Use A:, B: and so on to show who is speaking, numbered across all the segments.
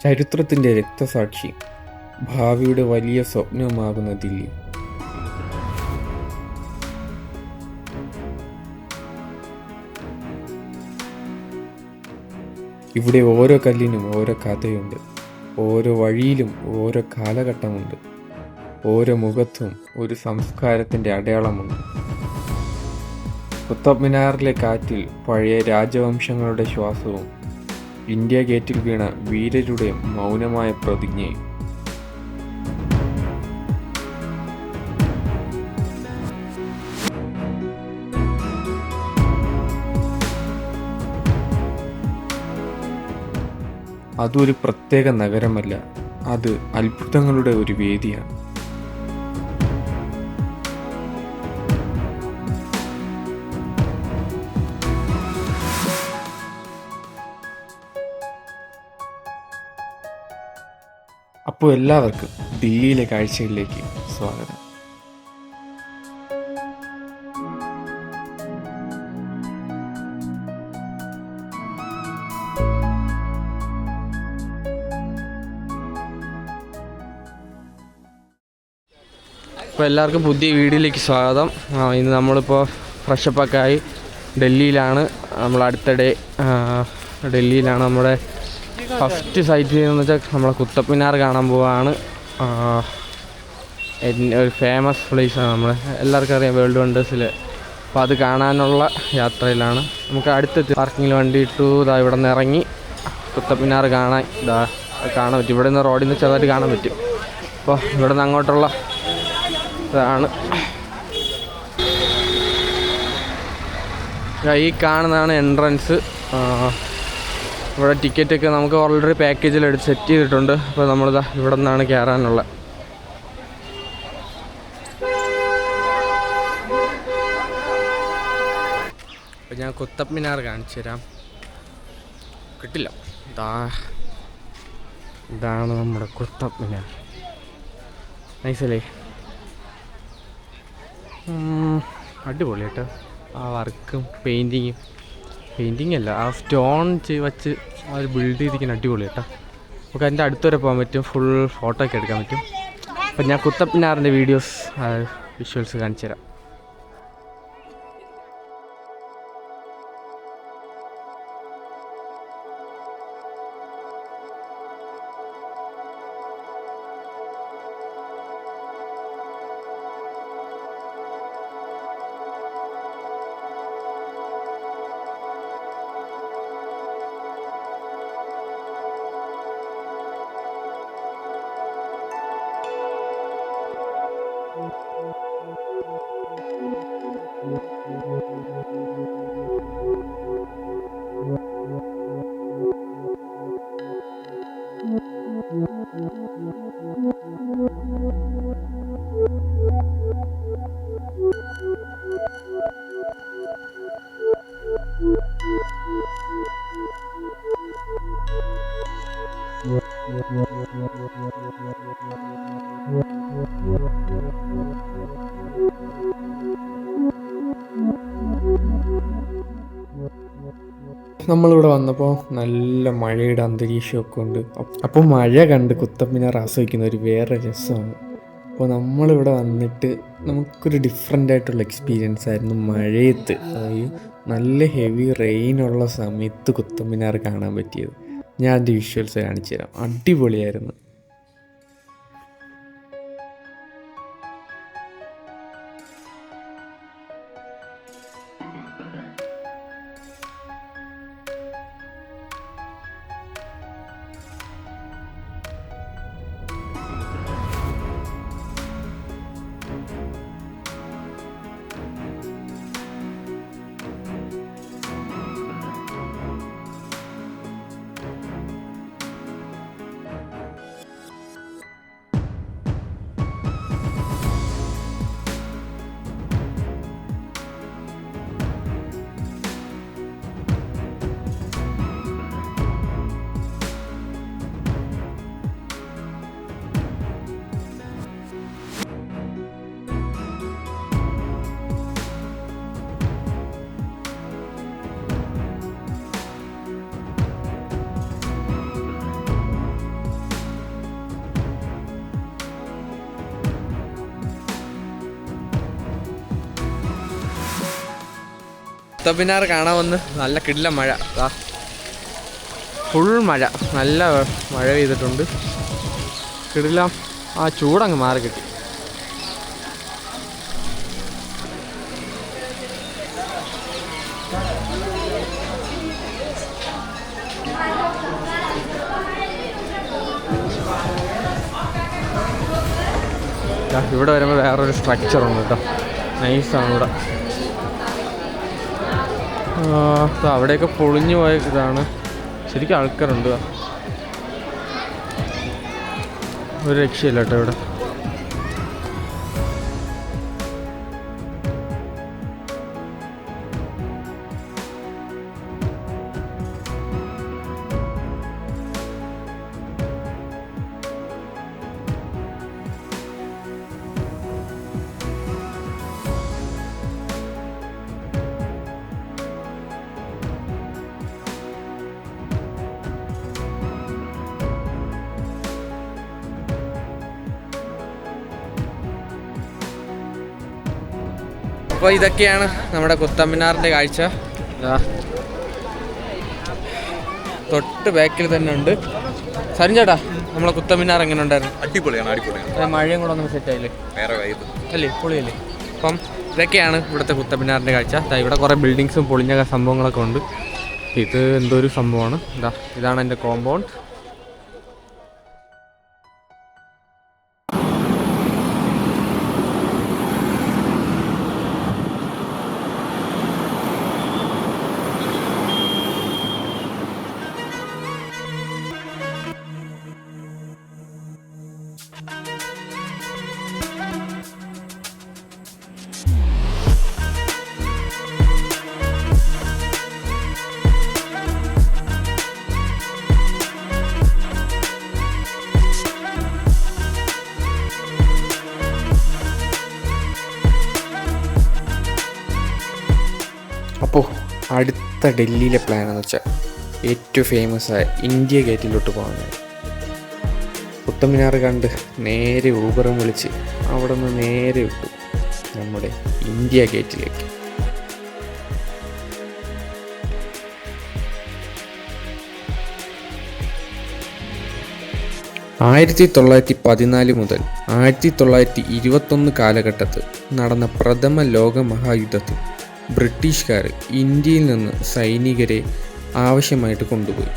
A: ചരിത്രത്തിൻ്റെ രക്തസാക്ഷി, ഭാവിയുടെ വലിയ സ്വപ്നമാകുന്ന ദില്ലി. ഇവിടെ ഓരോ കല്ലിനും ഓരോ കഥയുണ്ട്, ഓരോ വഴിയിലും ഓരോ കാലഘട്ടമുണ്ട്, ഓരോ മുഖത്തും ഒരു സംസ്കാരത്തിൻ്റെ അടയാളമുണ്ട്. കുത്തബ് മിനാറിലെ കാറ്റിൽ പഴയ രാജവംശങ്ങളുടെ ശ്വാസവും ഇന്ത്യ ഗേറ്റിൽ വീണ വീരരുടെ മൗനമായ പ്രതിജ്ഞയും. അതൊരു പ്രത്യേക നഗരമല്ല, അത് അത്ഭുതങ്ങളുടെ ഒരു വേദിയാണ്. അപ്പോൾ എല്ലാവർക്കും ദില്ലിയിലെ കാഴ്ചകളിലേക്ക് സ്വാഗതം.
B: അപ്പോൾ എല്ലാവർക്കും പുതിയ വീഡിയോയിലേക്ക് സ്വാഗതം. ഇന്ന് നമ്മളിപ്പോൾ ഫ്രഷപ്പൊക്കെ ആയി ഡൽഹിയിലാണ്. നമ്മൾ അടുത്തിടെ ഡൽഹിയിലാണ്. നമ്മുടെ ഫസ്റ്റ് സൈറ്റ് എന്ന് വെച്ചാൽ നമ്മളെ കുത്തബ് മിനാർ കാണാൻ പോവാണ്. ഒരു ഫേമസ് പ്ലേസാണ്, നമ്മൾ എല്ലാവർക്കും അറിയാം, വേൾഡ് വണ്ടേഴ്സിൽ. അപ്പോൾ അത് കാണാനുള്ള യാത്രയിലാണ്. നമുക്ക് അടുത്തെത്തി പാർക്കിങ്ങിൽ വണ്ടി ഇട്ടു. ഇവിടെ നിന്ന് ഇറങ്ങി കുത്തബ് മിനാർ കാണാൻ പറ്റും. ഇവിടെ നിന്ന് റോഡിൽ നിന്ന് ചെറുതായിട്ട് കാണാൻ പറ്റും. അപ്പോൾ ഇവിടെ നിന്ന് അങ്ങോട്ടുള്ള ഇതാണ്. ഈ കാണുന്നതാണ് എൻട്രൻസ്. ഇവിടെ ടിക്കറ്റൊക്കെ നമുക്ക് ഓൾറെഡി പാക്കേജിൽ സെറ്റ് ചെയ്തിട്ടുണ്ട്. അപ്പോൾ നമ്മളിതാ ഇവിടെ നിന്നാണ് കയറാനുള്ള. അപ്പോൾ ഞാൻ കുത്തബ് മിനാർ കാണിച്ചു തരാം. കിട്ടില്ല, ഇതാണ് നമ്മുടെ കുത്തബ് മിനാർ. നൈസല്ലേ, അടിപൊളി കേട്ടോ. ആ വർക്കും പെയിൻറ്റിങ് അല്ല, ആ സ്റ്റോൺ വെച്ച് ആ ഒരു ബിൽഡ് ചെയ്തിരിക്കുന്ന അടിപൊളി കേട്ടോ. നമുക്ക് അതിൻ്റെ അടുത്തുവരെ പോകാൻ പറ്റും, ഫുൾ ഫോട്ടോ ഒക്കെ എടുക്കാൻ പറ്റും. അപ്പം ഞാൻ കുത്തബ് മിനാറിൻ്റെ വിഷ്വൽസ് കാണിച്ചു തരാം.
A: നമ്മളിവിടെ വന്നപ്പോൾ നല്ല മഴയുടെ അന്തരീക്ഷമൊക്കെ ഉണ്ട്. അപ്പോൾ മഴ കണ്ട് കുത്തബ് മിനാർ ആസ്വദിക്കുന്ന ഒരു വേറെ രസമാണ്. അപ്പോൾ നമ്മളിവിടെ വന്നിട്ട് നമുക്കൊരു ഡിഫറെൻ്റ് ആയിട്ടുള്ള എക്സ്പീരിയൻസ് ആയിരുന്നു മഴയത്ത്. അതായത് നല്ല ഹെവി റെയിനുള്ള സമയത്ത് കുത്തബ് മിനാർ കാണാൻ പറ്റിയത്. ഞാൻ അതിൻ്റെ വിഷ്വൽസ് കാണിച്ചു തരാം. അടിപൊളിയായിരുന്നു.
B: കുത്തബ് മിനാർ കാണാൻ വന്ന് നല്ല കിടില മഴ, ഫുൾ മഴ, നല്ല മഴ പെയ്തിട്ടുണ്ട്. കിടിലം ആ ചൂടങ്ങ് മാറി കിട്ടി. ഇവിടെ വരുമ്പോൾ വേറൊരു സ്ട്രക്ചറുണ്ട് കേട്ടോ, നൈസാണ് ഇവിടെ. അവിടെയൊക്കെ പൊളിഞ്ഞു പോയ ഇതാണ്. ശരിക്കും ആൾക്കാരുണ്ട്, ഒരു രക്ഷയില്ല കേട്ടോ ഇവിടെ. അപ്പോൾ ഇതൊക്കെയാണ് നമ്മുടെ കുത്തബ് മിനാറിൻ്റെ കാഴ്ച. തൊട്ട് ബാക്കിൽ തന്നെ ഉണ്ട്. സരിൻ ചേട്ടാ, നമ്മളെ കുത്തബ് മിനാർ എങ്ങനെ ഉണ്ടായിരുന്നു?
C: അടിപൊളിയാണ്, അടിപൊളിയാണ്.
B: മഴയും കൂടെ ഒന്ന് സെറ്റ് ആയില്ലേ?
C: വേറെ വൈബ്
B: അല്ലേ, പൊളിയല്ലേ? അപ്പം ഇതൊക്കെയാണ് ഇവിടുത്തെ കുത്തബ് മിനാറിൻ്റെ കാഴ്ച. ഇവിടെ കുറേ ബിൽഡിങ്സും പൊളിഞ്ഞ സംഭവങ്ങളൊക്കെ ഉണ്ട്. ഇത് എന്തോ ഒരു സംഭവമാണ്. ഇതാണ് എൻ്റെ കോമ്പൗണ്ട്.
A: അപ്പോൾ അടുത്ത ഡൽഹിയിലെ പ്ലാൻ എന്ന് വെച്ചാൽ ഏറ്റവും ഫേമസ് ആയ ഇന്ത്യ ഗേറ്റിലോട്ട് പോകാനാണ്. കുത്തബ് മിനാർ കണ്ട് നേരെ ഊബറും വിളിച്ച് അവിടെ നിന്ന് നേരെ വിട്ടു നമ്മുടെ ഇന്ത്യ ഗേറ്റിലേക്ക്. ആയിരത്തി 1914 മുതൽ 1921 കാലഘട്ടത്തിൽ നടന്ന പ്രഥമ ലോക മഹായുദ്ധത്തിൽ ബ്രിട്ടീഷുകാർ ഇന്ത്യയിൽ നിന്ന് സൈനികരെ ആവശ്യമായിട്ട് കൊണ്ടുപോയി.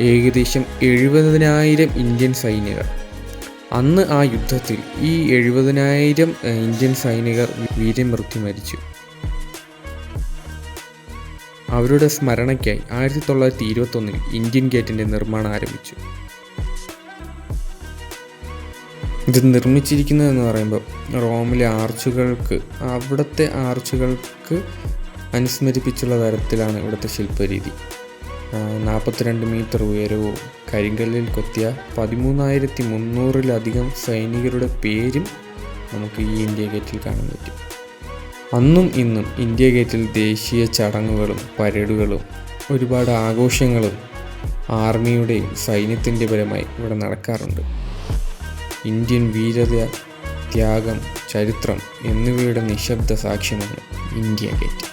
A: ഏകദേശം 70,000 ഇന്ത്യൻ സൈനികർ. അന്ന് ആ യുദ്ധത്തിൽ ഈ 70,000 ഇന്ത്യൻ സൈനികർ വീരമൃത്യു മരിച്ചു. അവരുടെ സ്മരണയ്ക്കായി 1921 ഇന്ത്യൻ ഗേറ്റിൻ്റെ നിർമ്മാണം ആരംഭിച്ചു. ഇത് നിർമ്മിച്ചിരിക്കുന്നതെന്ന് പറയുമ്പോൾ റോമിലെ അവിടുത്തെ ആർച്ചുകൾക്ക് അനുസ്മരിപ്പിച്ചുള്ള തരത്തിലാണ് ഇവിടുത്തെ ശില്പരീതി. 42 മീറ്റർ ഉയരവും കരിങ്കല്ലിൽ കൊത്തിയ 13,300-ലധികം സൈനികരുടെ പേരും നമുക്ക് ഈ ഇന്ത്യ ഗേറ്റിൽ കാണാൻ പറ്റും. അന്നും ഇന്നും ഇന്ത്യ ഗേറ്റിൽ ദേശീയ ചടങ്ങുകളും പരേഡുകളും ഒരുപാട് ആഘോഷങ്ങളും ആർമിയുടെയും സൈന്യത്തിൻ്റെ പരമായി ഇവിടെ നടക്കാറുണ്ട്. ഇന്ത്യൻ വീരത, ത്യാഗം, ചരിത്രം എന്നിവയുടെ നിശബ്ദ സാക്ഷ്യമാണ് ഇന്ത്യ ഗേറ്റ്.